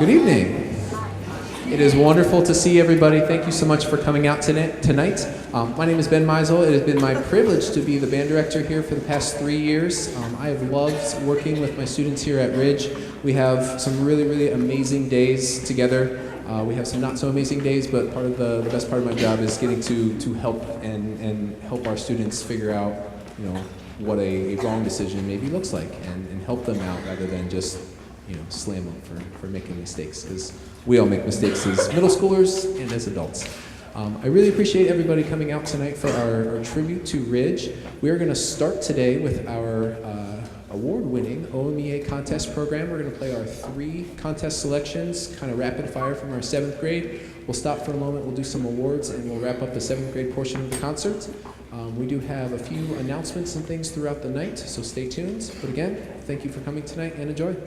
Good evening. It is wonderful to see everybody. Thank you so much for coming out tonight. My name is Ben Meisel. It has been my privilege to be the band director here for the past 3 years. I have loved working with my students here at Ridge. We have some really, really amazing days together. We have some not so amazing days, but part of the best part of my job is getting to help and help our students figure out, what a wrong decision maybe looks like, and help them out rather than just slam them for making mistakes, because we all make mistakes as middle schoolers and as adults. I really appreciate everybody coming out tonight for our tribute to Ridge. We are going to start today with our award-winning OMEA contest program. We're going to play our 3 contest selections, kind of rapid fire from our 7th grade. We'll stop for a moment, we'll do some awards, and we'll wrap up the 7th grade portion of the concert. We do have a few announcements and things throughout the night, so stay tuned. But again, thank you for coming tonight and enjoy.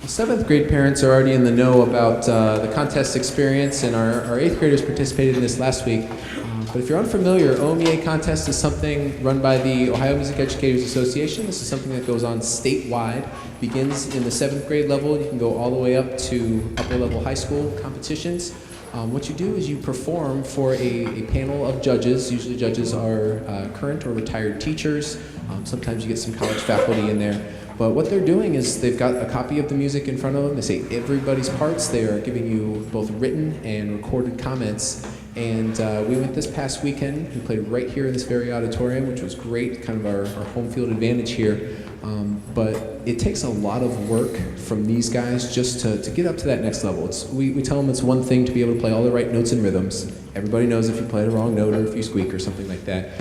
Seventh grade parents are already in the know about the contest experience, and our eighth graders participated in this last week. But if you're unfamiliar, OMEA contest is something run by the Ohio Music Educators Association. This is something that goes on statewide, begins in the seventh grade level. You can go all the way up to upper level high school competitions. What you do is you perform for a panel of judges. Usually judges are current or retired teachers. Sometimes you get some college faculty in there. But what they're doing is they've got a copy of the music in front of them. They say everybody's parts. They are giving you both written and recorded comments. And we went this past weekend. We played right here in this very auditorium, which was great, kind of our home field advantage here. But it takes a lot of work from these guys just to get up to that next level. We tell them it's one thing to be able to play all the right notes and rhythms. Everybody knows if you play the wrong note or if you squeak or something like that.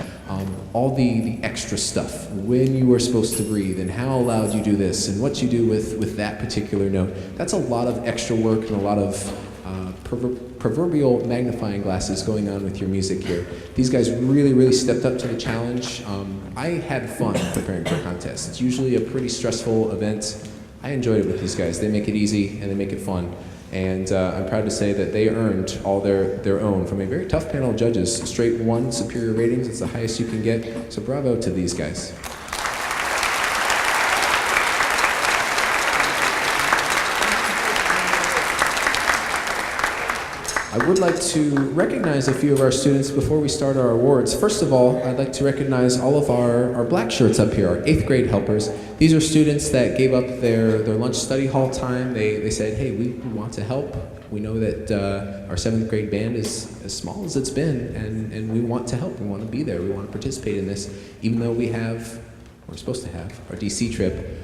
All the extra stuff, when you are supposed to breathe and how loud you do this and what you do with that particular note. That's a lot of extra work and a lot of proverbial magnifying glasses going on with your music here. These guys really stepped up to the challenge. I had fun preparing for a contest. It's usually a pretty stressful event. I enjoyed it with these guys. They make it easy and they make it fun. And I'm proud to say that they earned all their own from a very tough panel of judges. Straight 1 superior ratings. It's the highest you can get. So bravo to these guys. I would like to recognize a few of our students before we start our awards. First of all, I'd like to recognize all of our black shirts up here, our 8th grade helpers. These are students that gave up their lunch study hall time. They said, hey, we want to help. We know that our 7th grade band is as small as it's been, and we want to help. We want to be there. We want to participate in this, even though we're supposed to have our DC trip.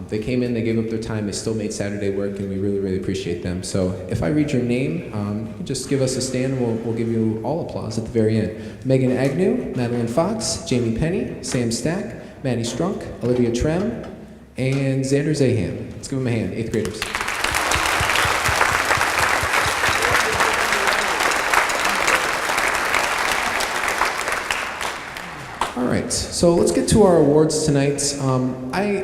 They came in, they gave up their time, they still made Saturday work, and we really appreciate them. So if I read your name, you can just give us a stand, and we'll give you all applause at the very end. Megan Agnew, Madeline Fox, Jamie Penny, Sam Stack, Maddie Strunk, Olivia Trem, and Xander Zahan. Let's give them a hand, 8th graders. All right, so let's get to our awards tonight.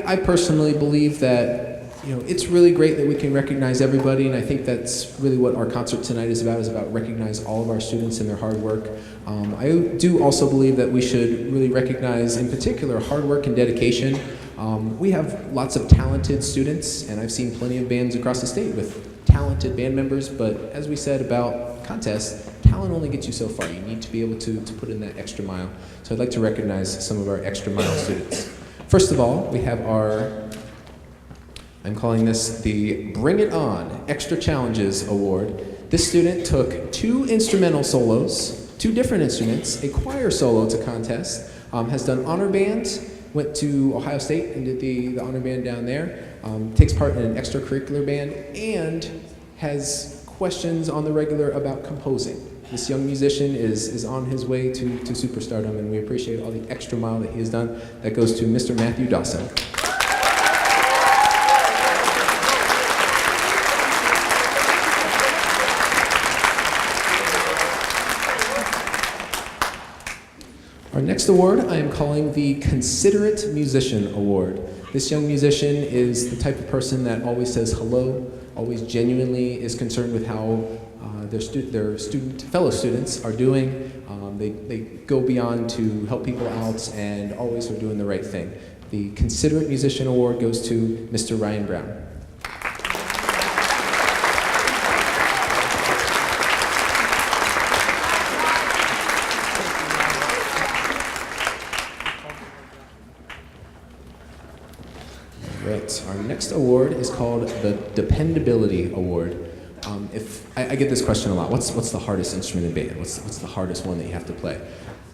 I personally believe that it's really great that we can recognize everybody, and I think that's really what our concert tonight is about recognize all of our students and their hard work. I do also believe that we should really recognize, in particular, hard work and dedication. We have lots of talented students, and I've seen plenty of bands across the state with talented band members, but as we said about contests, talent only gets you so far. You need to be able to put in that extra mile. So I'd like to recognize some of our extra mile students. First of all, we have I'm calling this the Bring It On Extra Challenges Award. This student took 2 instrumental solos, 2 different instruments, a choir solo to contest, has done honor band, went to Ohio State and did the honor band down there, takes part in an extracurricular band, and has questions on the regular about composing. This young musician is on his way to superstardom, and we appreciate all the extra mile that he has done. That goes to Mr. Matthew Dawson. Our next award I am calling the Considerate Musician Award. This young musician is the type of person that always says hello, always genuinely is concerned with how their fellow students are doing. They go beyond to help people out and always are doing the right thing. The Considerate Musician Award goes to Mr. Ryan Brown. Right, our next award is called the Dependability Award. If I get this question a lot, what's the hardest instrument in band? What's the hardest one that you have to play?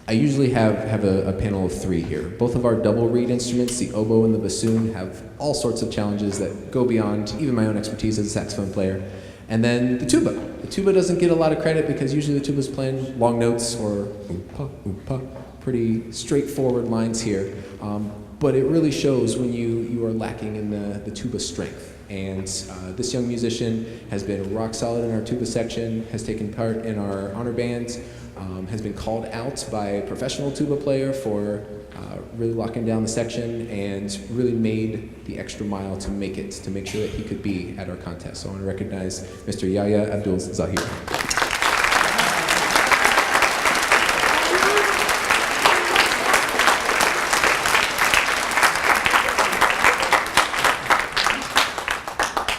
I usually have a panel of 3 here. Both of our double reed instruments, the oboe and the bassoon, have all sorts of challenges that go beyond even my own expertise as a saxophone player. And then the tuba. The tuba doesn't get a lot of credit because usually the tuba's playing long notes or oompa, pretty straightforward lines here. But it really shows when you are lacking in the tuba strength. And this young musician has been rock solid in our tuba section, has taken part in our honor band, has been called out by a professional tuba player for really locking down the section and really made the extra mile to make it, to make sure that he could be at our contest. So I want to recognize Mr. Yahya Abdul Zahir.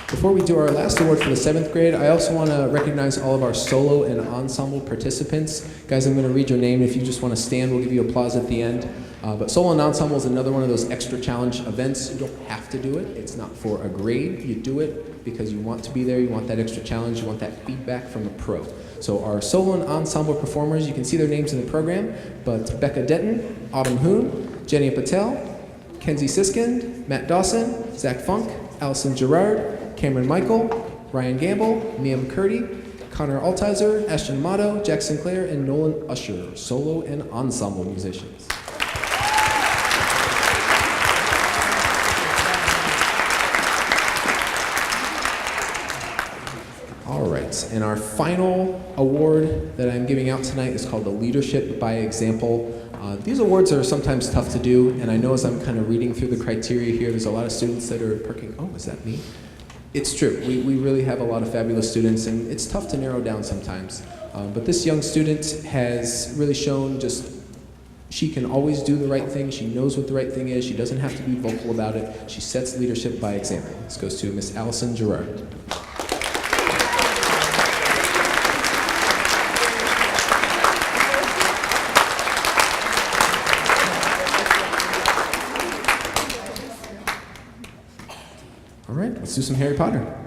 Before we do our last award for the 7th grade, I also want to recognize all of our solo and ensemble participants. Guys, I'm going to read your name. If you just want to stand, we'll give you applause at the end. But solo and ensemble is another one of those extra challenge events. You don't have to do it. It's not for a grade. You do it because you want to be there. You want that extra challenge. You want that feedback from a pro. So our solo and ensemble performers, you can see their names in the program, but Becca Denton, Autumn Hoon, Jenny Patel, Kenzie Siskind, Matt Dawson, Zach Funk, Allison Gerard, Cameron Michael, Ryan Gamble, Mia McCurdy, Connor Altizer, Ashton Amato, Jack Sinclair, and Nolan Usher, solo and ensemble musicians. All right, and our final award that I'm giving out tonight is called the Leadership by Example. These awards are sometimes tough to do, and I know as I'm kind of reading through the criteria here, there's a lot of students that are perking, oh, is that me? It's true, we really have a lot of fabulous students, and it's tough to narrow down sometimes. But this young student has really shown just, she can always do the right thing, she knows what the right thing is, she doesn't have to be vocal about it, she sets leadership by example. This goes to Miss Allison Gerard. All right, let's do some Harry Potter.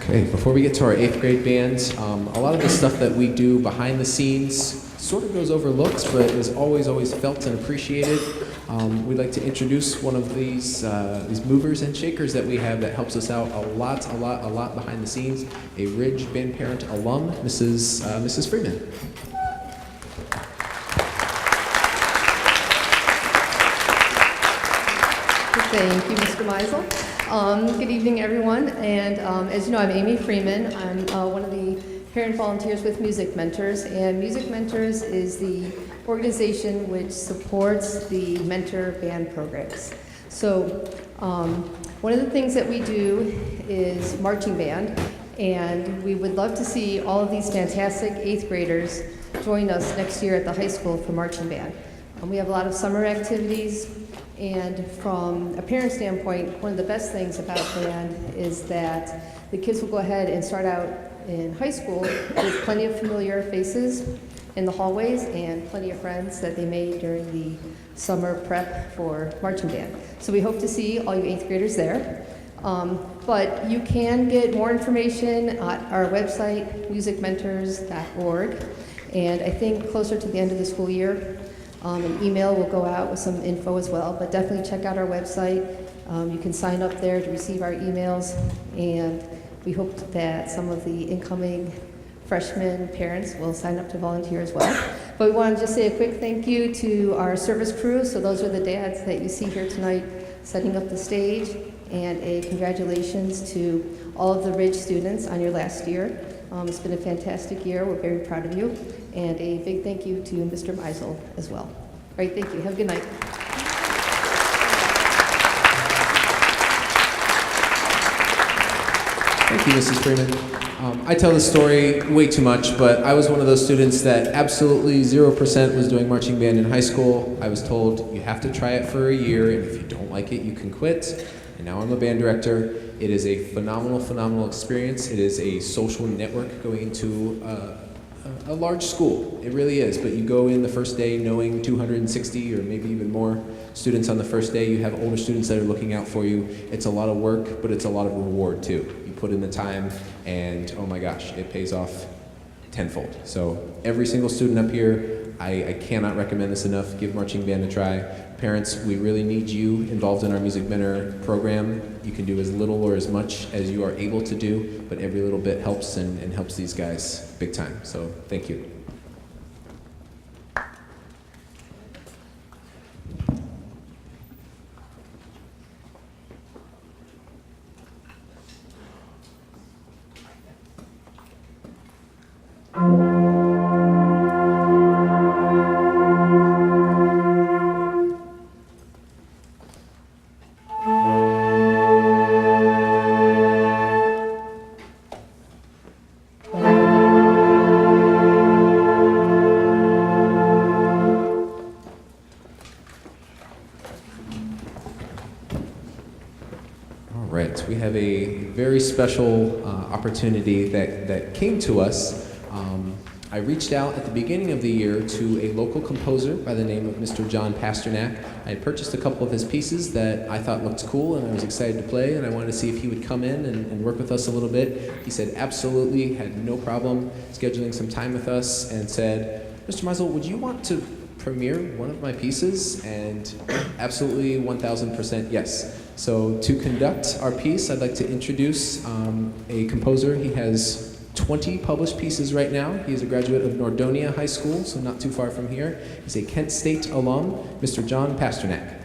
Okay, before we get to our 8th grade band, a lot of the stuff that we do behind the scenes sort of goes overlooked, but is always felt and appreciated. We'd like to introduce one of these movers and shakers that we have that helps us out a lot behind the scenes. A Ridge band parent alum, Mrs. Freeman. Thank you, Mr. Meisel. Good evening, everyone. And as you know, I'm Amy Freeman. I'm one of the parent volunteers with Music Mentors. And Music Mentors is the organization which supports the mentor band programs. So one of the things that we do is marching band. And we would love to see all of these fantastic 8th graders join us next year at the high school for marching band. We have a lot of summer activities. And from a parent standpoint, one of the best things about band is that the kids will go ahead and start out in high school with plenty of familiar faces in the hallways and plenty of friends that they made during the summer prep for marching band. So we hope to see all you 8th graders there. But you can get more information at our website, musicmentors.org. And I think closer to the end of the school year, an email will go out with some info as well, but definitely check out our website. You can sign up there to receive our emails, and we hope that some of the incoming freshman parents will sign up to volunteer as well. But we want to just say a quick thank you to our service crew. So those are the dads that you see here tonight setting up the stage, and a congratulations to all of the Ridge students on your last year. It's been a fantastic year. We're very proud of you. And a big thank you to Mr. Meisel as well. All right, thank you. Have a good night. Thank you, Mrs. Freeman. I tell this story way too much, but I was one of those students that absolutely 0% was doing marching band in high school. I was told, you have to try it for a year, and if you don't like it, you can quit. And now I'm a band director. It is a phenomenal experience. It is a social network going into a large school. It really is, but you go in the first day knowing 260 or maybe even more students on the first day. You have older students that are looking out for you. It's a lot of work, but it's a lot of reward too. You put in the time, and oh my gosh, it pays off tenfold. So every single student up here, I cannot recommend this enough. Give marching band a try. Parents, we really need you involved in our Music Mentor program. You can do as little or as much as you are able to do, but every little bit helps and helps these guys big time. So thank you. We have a very special opportunity that came to us. I reached out at the beginning of the year to a local composer by the name of Mr. John Pasternak. I had purchased a couple of his pieces that I thought looked cool and I was excited to play, and I wanted to see if he would come in and work with us a little bit. He said absolutely, had no problem scheduling some time with us, and said, Mr. Meisel, would you want to premiere one of my pieces? And absolutely 1000% yes. So to conduct our piece, I'd like to introduce a composer. He has 20 published pieces right now. He's a graduate of Nordonia High School, so not too far from here. He's a Kent State alum, Mr. John Pasternak.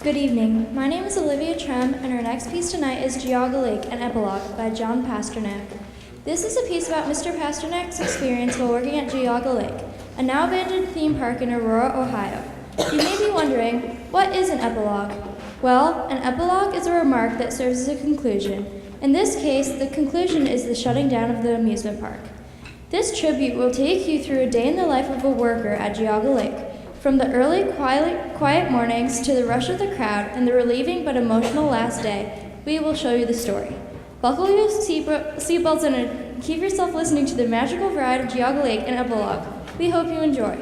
Good evening. My name is Olivia Trem, and our next piece tonight is Geauga Lake, an Epilogue by John Pasternak. This is a piece about Mr. Pasternak's experience while working at Geauga Lake, a now abandoned theme park in Aurora, Ohio. You may be wondering, what is an epilogue? Well, an epilogue is a remark that serves as a conclusion. In this case, the conclusion is the shutting down of the amusement park. This tribute will take you through a day in the life of a worker at Geauga Lake, from the early quiet mornings to the rush of the crowd and the relieving but emotional last day. We will show you the story. Buckle your seatbelts in and keep yourself listening to the magical ride of Geauga Lake and Epilogue. We hope you enjoy.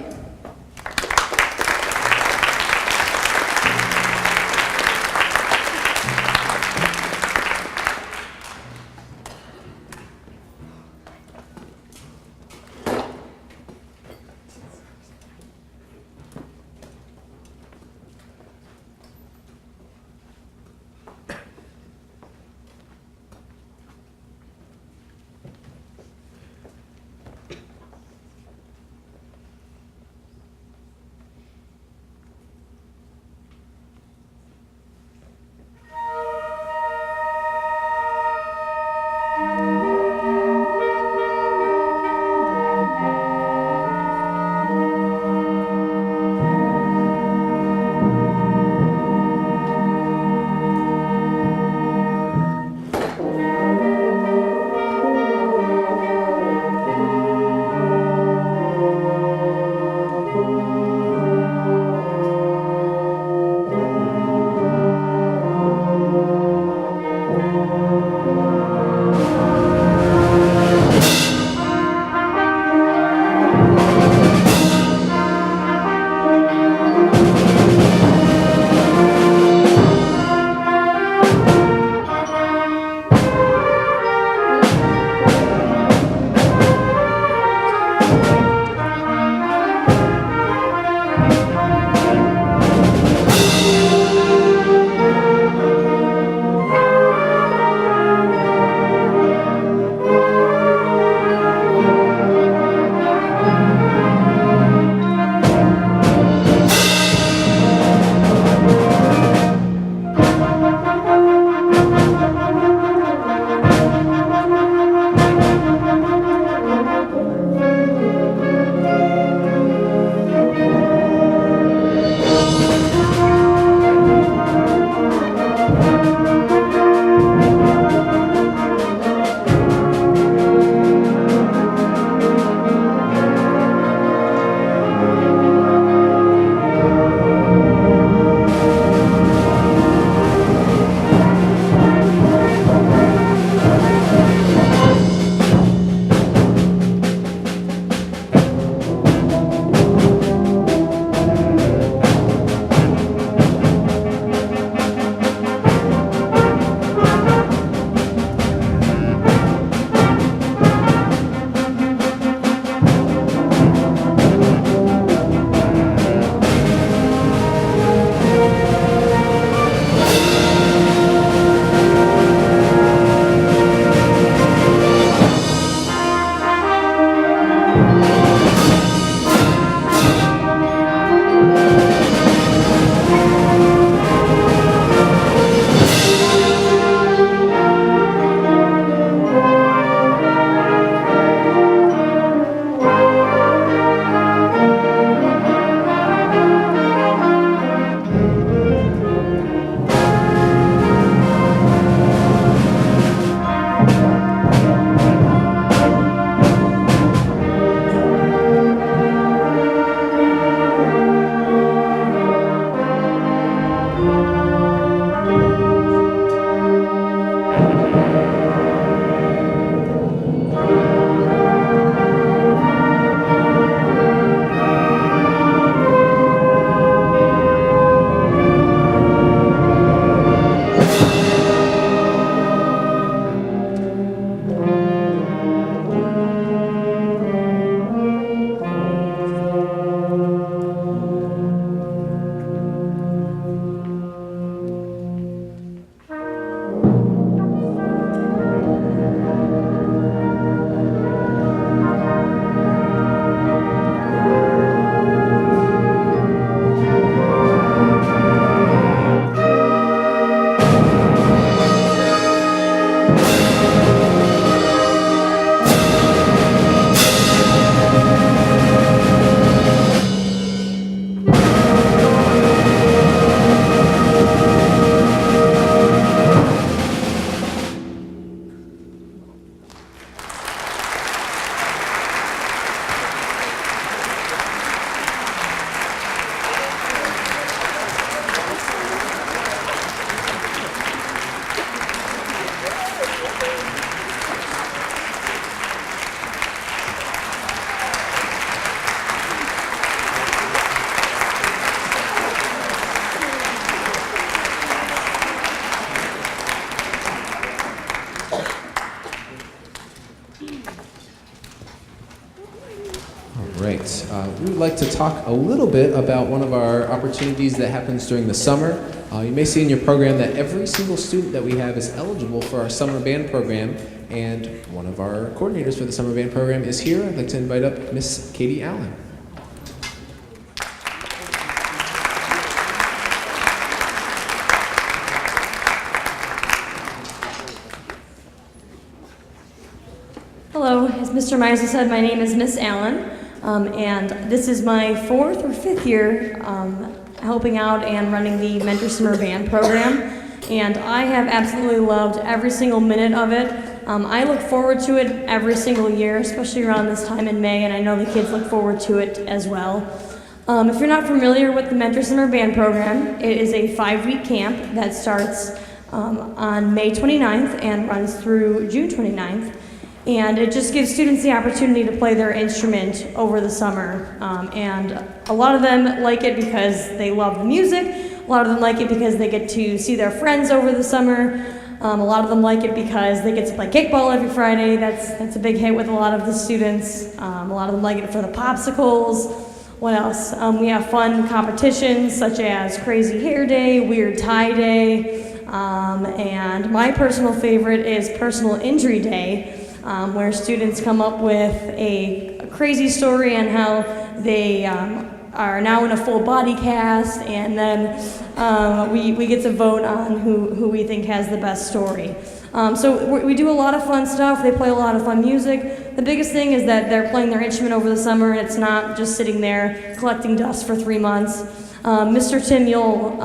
we would like to talk a little bit about one of our opportunities that happens during the summer. You may see in your program that every single student that we have is eligible for our summer band program, and one of our coordinators for the summer band program is here. I'd like to invite up Miss Katie Allen. Hello, as Mr. Meisel said, my name is Miss Allen, and this is my 4th or 5th year helping out and running the Mentor Summer Band program, and I have absolutely loved every single minute of it. I look forward to it every single year, especially around this time in May, and I know the kids look forward to it as well. If you're not familiar with the Mentor Summer Band program, it is a 5-week camp that starts on May 29th and runs through June 29th. And it just gives students the opportunity to play their instrument over the summer. And a lot of them like it because they love the music. A lot of them like it because they get to see their friends over the summer. A lot of them like it because they get to play kickball every Friday. That's a big hit with a lot of the students. A lot of them like it for the popsicles. What else? We have fun competitions such as Crazy Hair Day, Weird Tie Day, and my personal favorite is Personal Injury Day. Where students come up with a crazy story on how they are now in a full body cast, and then we get to vote on who we think has the best story. So we do a lot of fun stuff. They play a lot of fun music. The biggest thing is that they're playing their instrument over the summer, and it's not just sitting there collecting dust for 3 months. Mr. Tim Yule,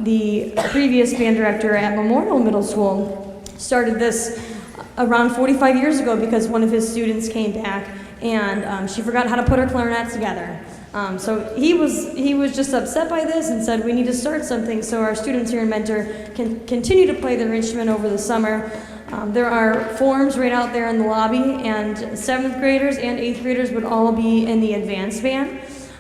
the previous band director at Memorial Middle School, started this around 45 years ago because one of his students came back and she forgot how to put her clarinet together. So he was just upset by this and said we need to start something so our students here in Mentor can continue to play their instrument over the summer. There are forms right out there in the lobby, and 7th graders and 8th graders would all be in the advanced band.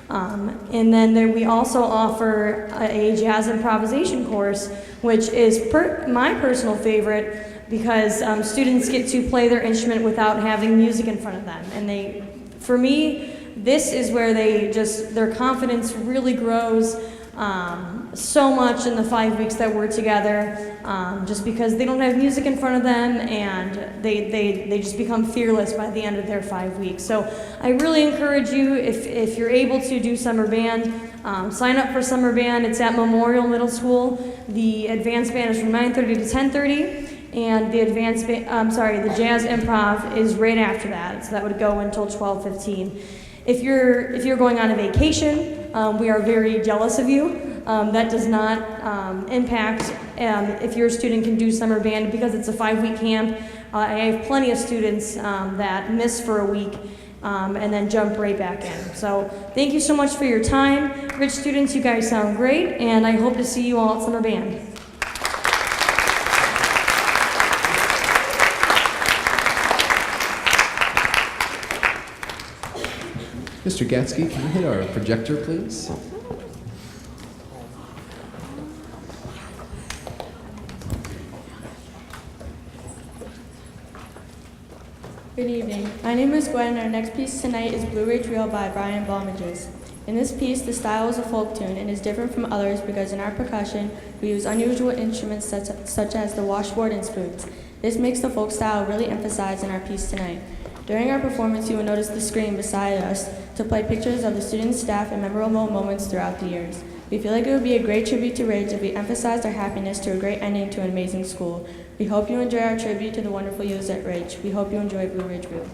And then we also offer a jazz improvisation course, which is my personal favorite because students get to play their instrument without having music in front of them. And for me, this is where their confidence really grows so much in the 5 weeks that we're together, just because they don't have music in front of them, and they just become fearless by the end of their 5 weeks. So I really encourage you, if you're able to do summer band, sign up for summer band. It's at Memorial Middle School. The advanced band is from 9:30 to 10:30. And the the jazz improv is right after that, so that would go until 12:15. If you're going on a vacation, we are very jealous of you. That does not impact if your student can do summer band because it's a 5-week camp. I have plenty of students that miss for a week and then jump right back in. So thank you so much for your time. Rich students, you guys sound great, and I hope to see you all at summer band. Mr. Gatsky, can you hit our projector, please? Good evening. My name is Gwen, and our next piece tonight is Blue Ridge Reel by Brian Balmages. In this piece, the style is a folk tune and is different from others because in our percussion, we use unusual instruments such as the washboard and spoons. This makes the folk style really emphasized in our piece tonight. During our performance, you will notice the screen beside us to play pictures of the students, staff, and memorable moments throughout the years. We feel like it would be a great tribute to Ridge if we emphasized our happiness to a great ending to an amazing school. We hope you enjoy our tribute to the wonderful youths at Ridge. We hope you enjoy Blue Ridge Reel.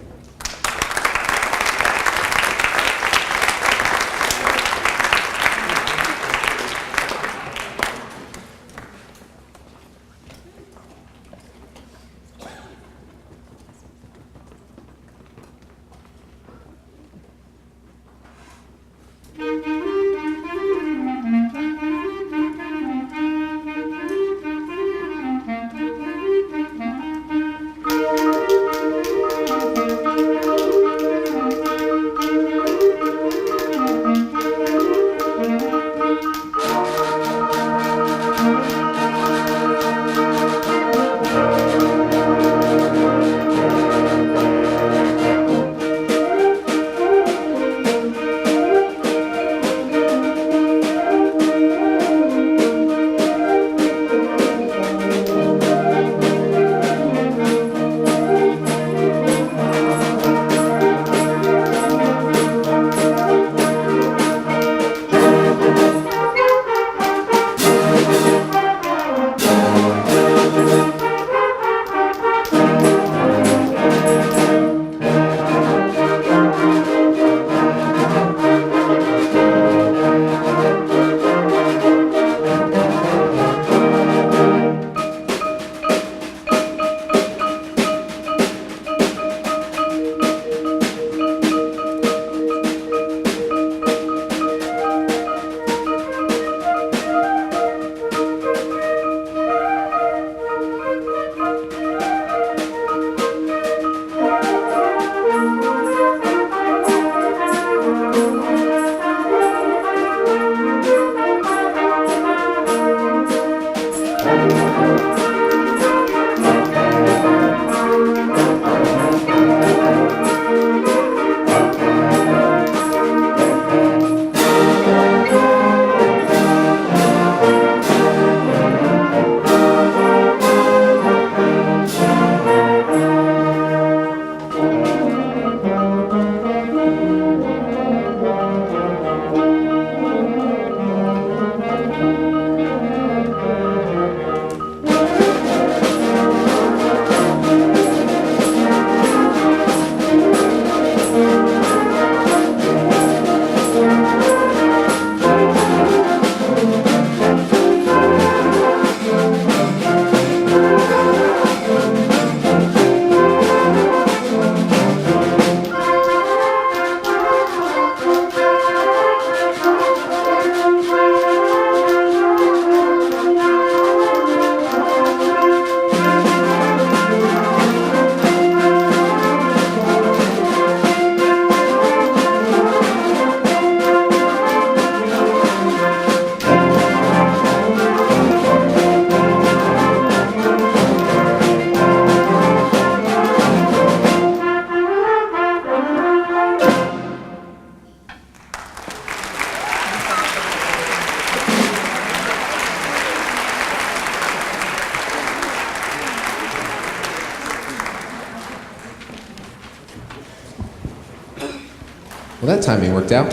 Well, that timing worked out.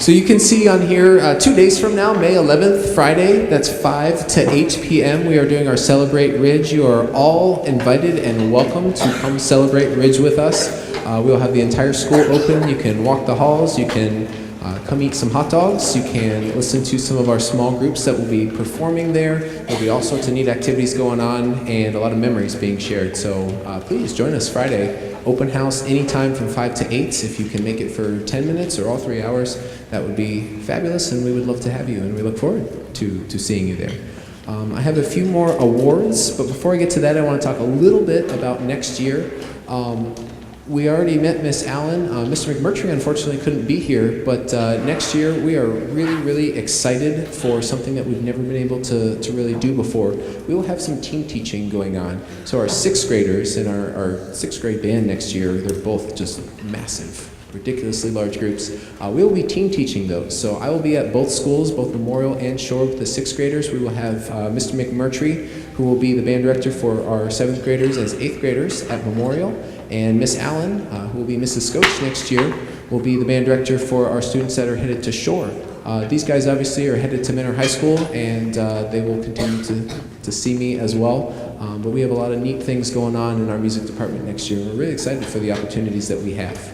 So you can see on here, 2 days from now, May 11th, Friday, that's 5 to 8 p.m., we are doing our Celebrate Ridge. You are all invited and welcome to come celebrate Ridge with us. We will have the entire school open. You can walk the halls. You can come eat some hot dogs. You can listen to some of our small groups that will be performing there. There'll be all sorts of neat activities going on and a lot of memories being shared. So please join us Friday. Open house anytime from 5 to 8. If you can make it for 10 minutes or all 3 hours, that would be fabulous, and we would love to have you, and we look forward to seeing you there. I have a few more awards, but before I get to that, I want to talk a little bit about next year. We already met Miss Allen. Mr. McMurtry unfortunately couldn't be here, but next year we are really, really excited for something that we've never been able to really do before. We will have some team teaching going on. So our sixth graders in our sixth grade band next year, they're both just massive, ridiculously large groups. We will be team teaching those. So I will be at both schools, both Memorial and Shore, with the sixth graders. We will have Mr. McMurtry, who will be the band director for our seventh graders as eighth graders at Memorial. And Miss Allen, who will be Mrs. Scotch next year, will be the band director for our students that are headed to Shore. These guys obviously are headed to Mentor High School, and they will continue to see me as well. But we have a lot of neat things going on in our music department next year, and we're really excited for the opportunities that we have.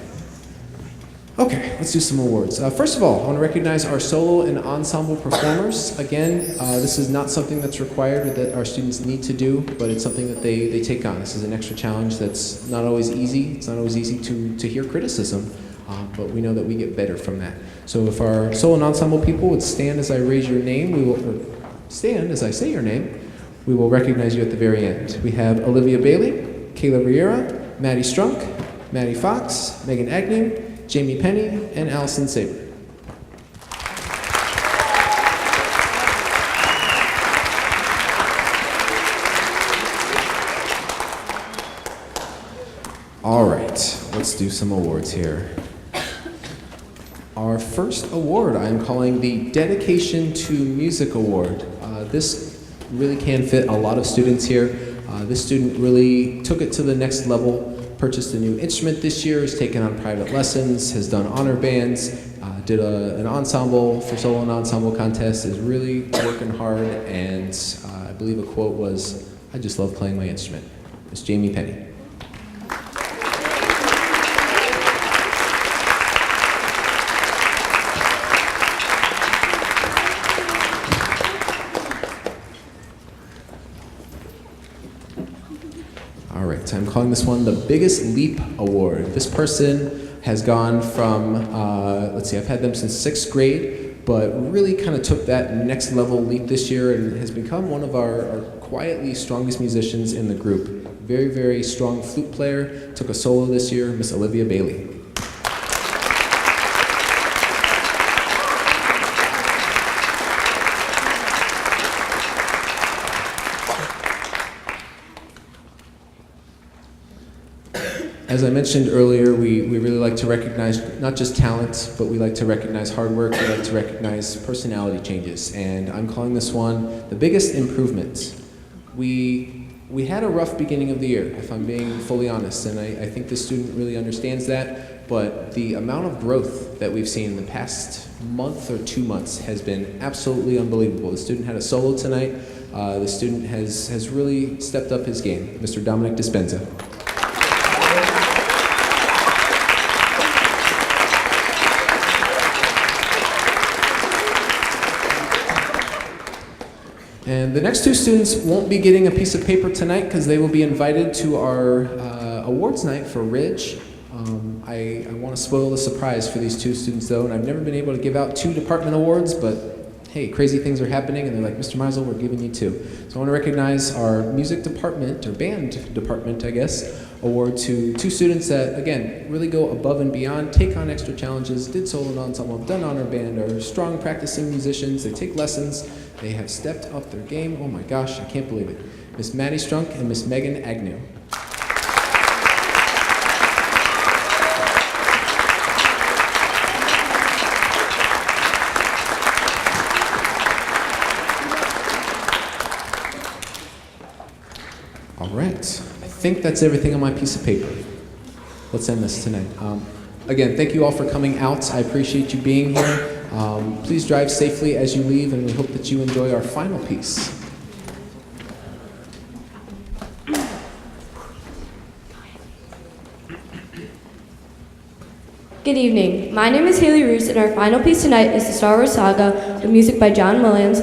Okay, let's do some awards. First of all, I want to recognize our solo and ensemble performers. Again, this is not something that's required or that our students need to do, but it's something that they take on. This is an extra challenge that's not always easy. It's not always easy to hear criticism, but we know that we get better from that. So if our solo and ensemble people would stand as I raise your name, or stand as I say your name, we will recognize you at the very end. We have Olivia Bailey, Kayla Riera, Maddie Strunk, Maddie Fox, Megan Agnew, Jamie Penny, and Allison Saber. All right, let's do some awards here. Our first award I'm calling the Dedication to Music Award. This really can fit a lot of students here. This student really took it to the next level. Purchased a new instrument this year, has taken on private lessons, has done honor bands, did an ensemble for solo and ensemble contest, is really working hard, and I believe a quote was, "I just love playing my instrument." Miss Jamie Penny. All right, I'm calling this one the Biggest Leap Award. This person has gone from, I've had them since sixth grade, but really kind of took that next level leap this year and has become one of our quietly strongest musicians in the group. Very, very strong flute player, took a solo this year, Miss Olivia Bailey. As I mentioned earlier, we really like to recognize not just talent, but we like to recognize hard work, we like to recognize personality changes, and I'm calling this one the biggest improvement. We had a rough beginning of the year, if I'm being fully honest, and I think the student really understands that, but the amount of growth that we've seen in the past month or 2 months has been absolutely unbelievable. The student had a solo tonight. The student has really stepped up his game. Mr. Dominic Dispenza. And the next two students won't be getting a piece of paper tonight because they will be invited to our awards night for Ridge. I want to spoil the surprise for these two students though, and I've never been able to give out 2 department awards, but hey, crazy things are happening, and they're like, Mr. Meisel, we're giving you 2. So I want to recognize our music department, or band department, I guess, award to 2 students that, again, really go above and beyond, take on extra challenges, did solo and ensemble, have done honor band, are strong practicing musicians, they take lessons, they have stepped up their game. Oh my gosh, I can't believe it. Miss Maddie Strunk and Miss Megan Agnew. All right, I think that's everything on my piece of paper. Let's end this tonight. Again, thank you all for coming out. I appreciate you being here. Please drive safely as you leave, and we hope that you enjoy our final piece. Good evening. My name is Haley Roos, and our final piece tonight is the Star Wars Saga with music by John Williams,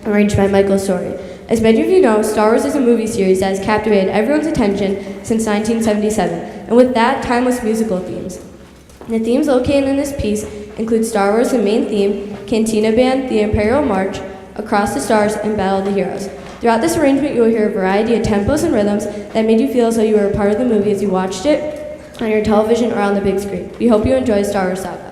arranged by Michael Story. As many of you know, Star Wars is a movie series that has captivated everyone's attention since 1977, and with that, timeless musical themes. The themes located in this piece include Star Wars, the main theme, Cantina Band, the Imperial March, Across the Stars, and Battle of the Heroes. Throughout this arrangement, you will hear a variety of tempos and rhythms that made you feel as though you were a part of the movie as you watched it on your television or on the big screen. We hope you enjoy Star Wars Saga.